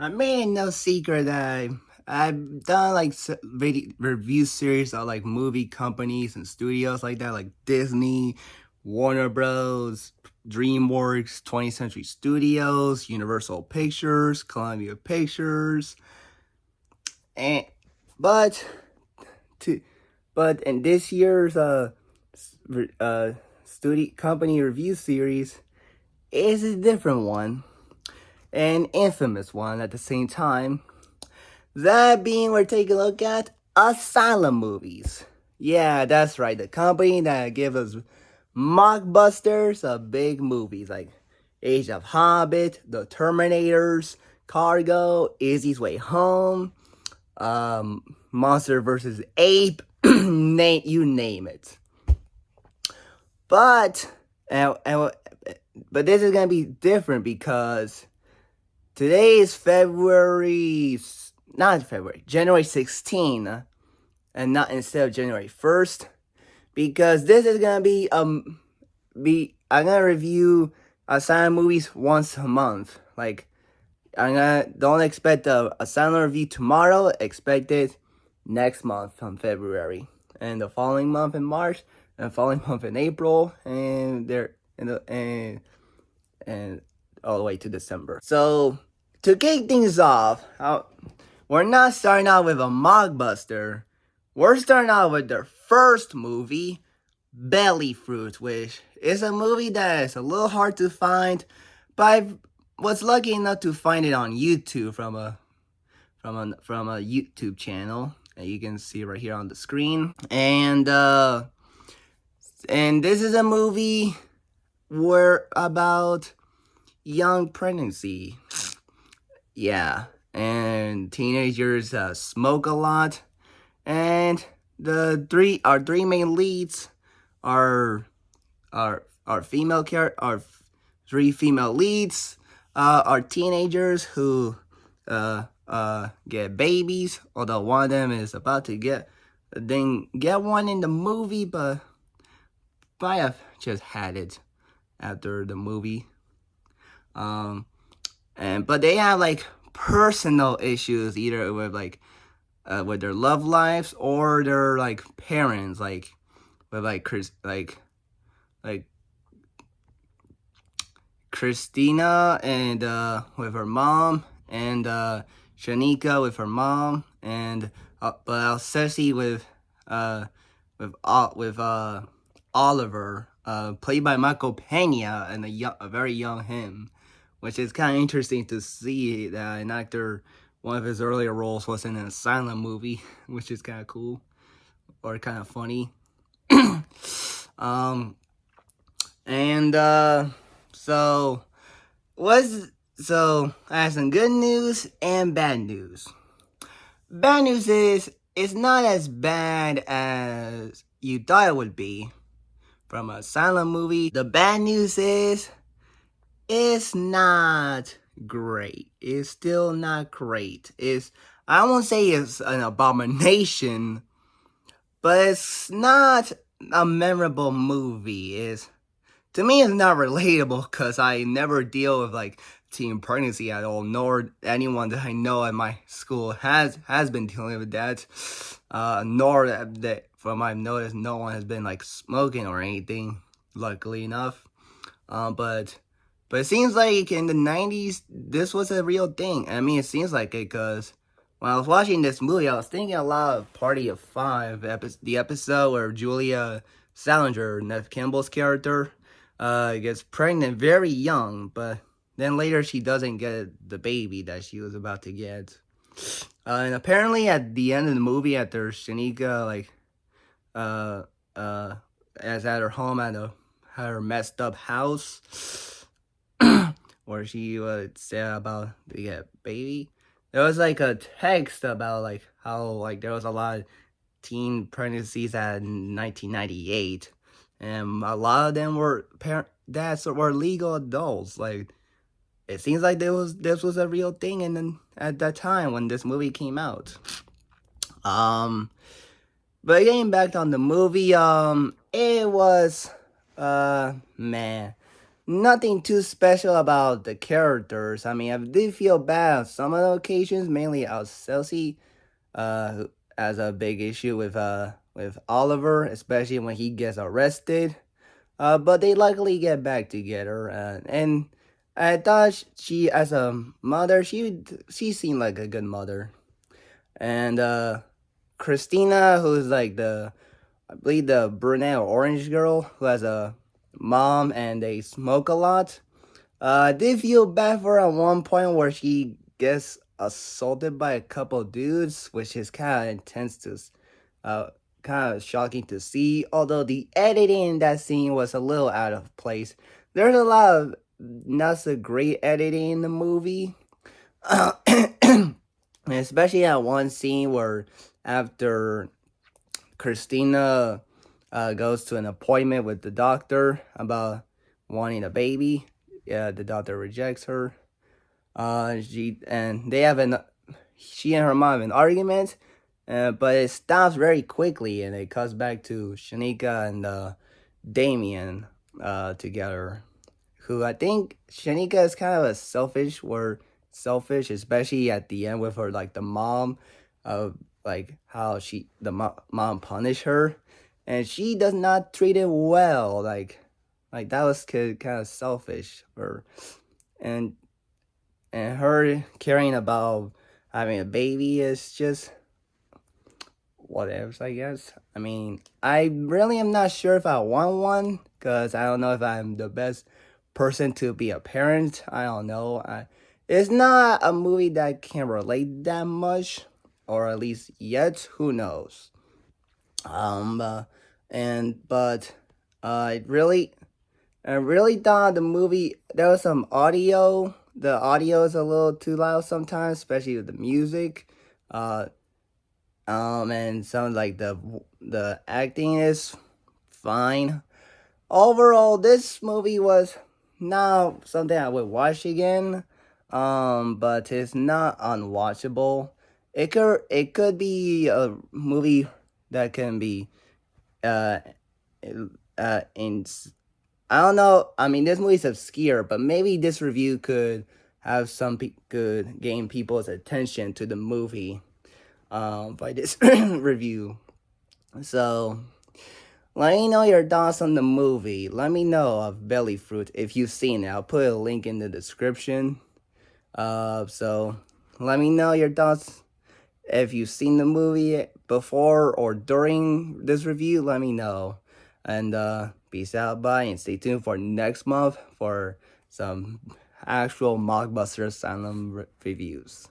I made it no secret that I've done like video review series of like movie companies and studios like that, like Disney, Warner Bros, DreamWorks, 20th Century Studios, Universal Pictures, Columbia Pictures, and but to but in this year's studio company review series is a different one, an infamous one at the same time. That being, we're taking a look at Asylum movies. Yeah, that's right. The company that gives us mockbusters of big movies like Age of Hobbit, The Terminators, Cargo, Izzy's Way Home, Monster vs. Ape, you name it. But, but this is going to be different because today is January 16th, and not instead of January 1st, because this is gonna be I'm gonna review Asylum movies once a month. Like don't expect a Asylum review tomorrow. Expect it next month on February, and the following month in March, and the following month in April, and and all the way to December. So to kick things off, we're not starting out with a mockbuster. We're starting out with their first movie, Bellyfruit, which is a movie that is a little hard to find, but I was lucky enough to find it on YouTube from a YouTube channel, and you can see right here on the screen. And this is a movie where about young pregnancy. Yeah, and teenagers smoke a lot, and our three main leads are three female leads are teenagers who get babies, although one of them is about to get one in the movie, but might have just had it after the movie. But they have like personal issues, either with like with their love lives or their like parents, like with like Christina and with her mom, and Shanika with her mom, and but Ceci with Oliver, played by Michael Pena, and a very young him, which is kind of interesting to see that an actor, one of his earlier roles was in an Asylum movie, which is kind of cool or kind of funny. So I have some good news and bad news. Bad news is it's not as bad as you thought it would be from a Asylum movie. The bad news is it's not great. It's still not great. I won't say it's an abomination, but it's not a memorable movie. To me, it's not relatable because I never deal with like teen pregnancy at all, nor anyone that I know at my school has been dealing with that. Nor that from my notice, no one has been like smoking or anything. Luckily enough, but it seems like in the 90s this was a real thing. I mean, it seems like it because when I was watching this movie, I was thinking a lot of Party of Five, the episode where Julia Salinger, Neve Campbell's character, gets pregnant very young, but then later she doesn't get the baby that she was about to get. And apparently at the end of the movie, after Shanika is at her home at her messed up house, where she would say about to get baby, there was like a text about like how like there was a lot of teen pregnancies at 1998, and a lot of them were dads were legal adults. Like it seems like this was a real thing, and then at that time when this movie came out. But getting back on the movie, it was man. nothing too special about the characters. I mean, I did feel bad on some of the occasions, mainly out Celsi, who has a big issue with Oliver, especially when he gets arrested. But they luckily get back together, and I thought she, as a mother, she seemed like a good mother. And Christina, who's like the, I believe, the brunette or orange girl who has a mom and they smoke a lot. I did feel bad for her at one point where she gets assaulted by a couple dudes, which is kind of intense to, uh, kind of shocking to see. Although the editing in that scene was a little out of place. There's a lot of not so great editing in the movie. Especially at one scene where after Christina goes to an appointment with the doctor about wanting a baby. Yeah, the doctor rejects her. She and they have an she and her mom have an argument, but it stops very quickly and it cuts back to Shanika and Damien together. Who I think Shanika is kind of a selfish, especially at the end with her like the mom, like how mom punished her, and she does not treat it well. Like that was kind of selfish for, and and her caring about having a baby is just whatever, I guess. I mean, I really am not sure if I want one because I don't know if I'm the best person to be a parent. I don't know. It's not a movie that can relate that much, or at least yet. Who knows? Um, uh, and but I really thought the movie there was some audio. The audio is a little too loud sometimes, especially with the music. Uh, and some like the acting is fine. Overall, this movie was not something I would watch again. But it's not unwatchable. It could be a movie that can be uh in, I don't know. I mean, this movie's obscure, but maybe this review could have could gain people's attention to the movie by this review. So let me know your thoughts on the movie. Let me know of Bellyfruit if you've seen it. I'll put a link in the description. So let me know your thoughts if you've seen the movie before or during this review. Let me know. And peace out, bye, and stay tuned for next month for some actual mockbuster Asylum reviews.